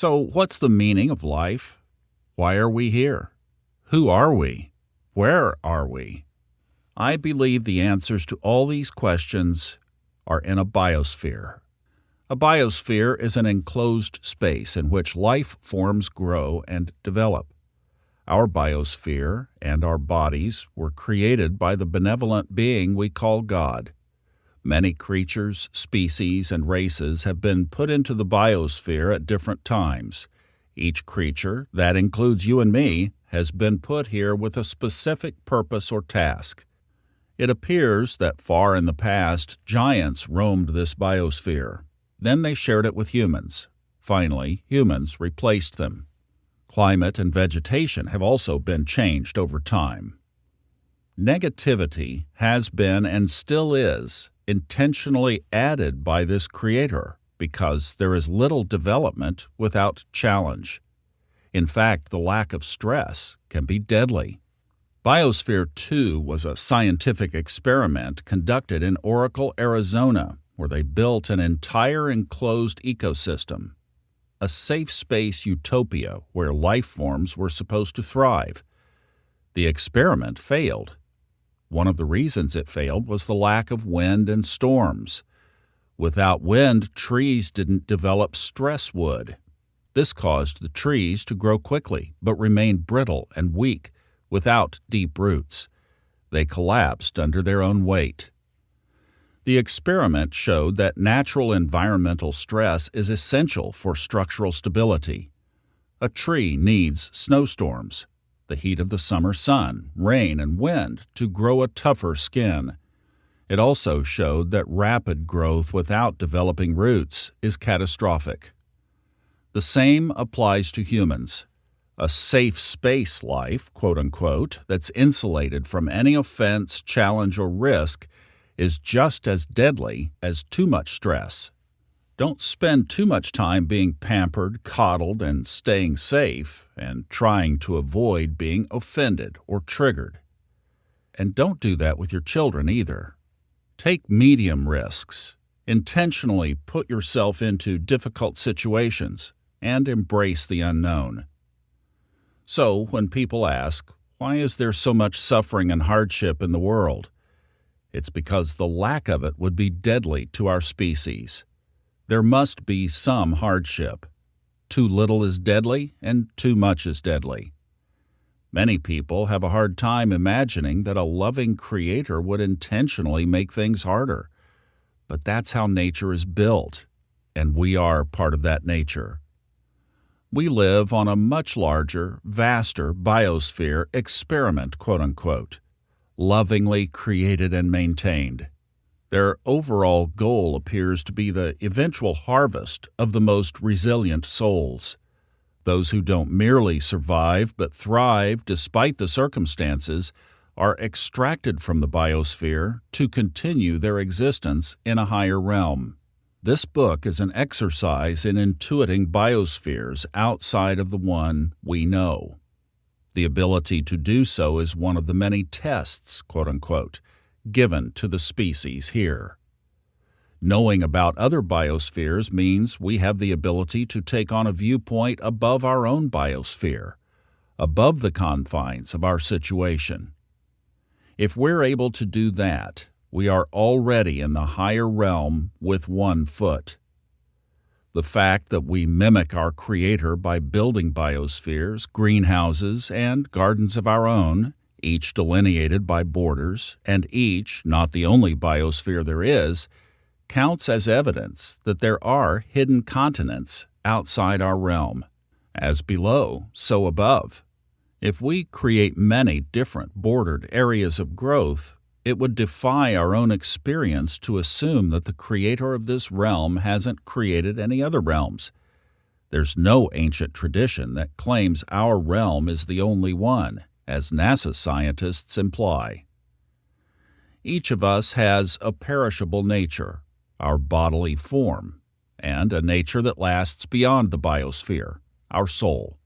So, what's the meaning of life? Why are we here? Who are we? Where are we? I believe the answers to all these questions are in a biosphere. A biosphere is an enclosed space in which life forms grow and develop. Our biosphere and our bodies were created by the benevolent being we call God. Many creatures, species, and races have been put into the biosphere at different times. Each creature, that includes you and me, has been put here with a specific purpose or task. It appears that far in the past, giants roamed this biosphere. Then they shared it with humans. Finally, humans replaced them. Climate and vegetation have also been changed over time. Negativity has been and still is intentionally added by this creator because there is little development without challenge. In fact, the lack of stress can be deadly. Biosphere 2 was a scientific experiment conducted in Oracle, Arizona, where they built an entire enclosed ecosystem, a safe space utopia where life forms were supposed to thrive. The experiment failed. One of the reasons it failed was the lack of wind and storms. Without wind, trees didn't develop stress wood. This caused the trees to grow quickly but remain brittle and weak without deep roots. They collapsed under their own weight. The experiment showed that natural environmental stress is essential for structural stability. A tree needs snowstorms, the heat of the summer sun, rain, and wind to grow a tougher skin. It also showed that rapid growth without developing roots is catastrophic. The same applies to humans. A safe space life, quote-unquote, that's insulated from any offense, challenge, or risk is just as deadly as too much stress. Don't spend too much time being pampered, coddled, and staying safe, and trying to avoid being offended or triggered. And don't do that with your children either. Take medium risks. Intentionally put yourself into difficult situations and embrace the unknown. So, when people ask, why is there so much suffering and hardship in the world? It's because the lack of it would be deadly to our species. There must be some hardship. Too little is deadly, and too much is deadly. Many people have a hard time imagining that a loving creator would intentionally make things harder. But that's how nature is built, and we are part of that nature. We live on a much larger, vaster biosphere experiment, quote-unquote, lovingly created and maintained. Their overall goal appears to be the eventual harvest of the most resilient souls, those who don't merely survive but thrive despite the circumstances are extracted from the biosphere to continue their existence in a higher realm. This book is an exercise in intuiting biospheres outside of the one we know. The ability to do so is one of the many tests, quote-unquote, given to the species here. Knowing about other biospheres means we have the ability to take on a viewpoint above our own biosphere, above the confines of our situation. If we're able to do that, we are already in the higher realm with one foot. The fact that we mimic our Creator by building biospheres, greenhouses, and gardens of our own, each delineated by borders, and each not the only biosphere there is, counts as evidence that there are hidden continents outside our realm. As below, so above. If we create many different bordered areas of growth, it would defy our own experience to assume that the creator of this realm hasn't created any other realms. There's no ancient tradition that claims our realm is the only one, as NASA scientists imply. Each of us has a perishable nature, our bodily form, and a nature that lasts beyond the biosphere, our soul.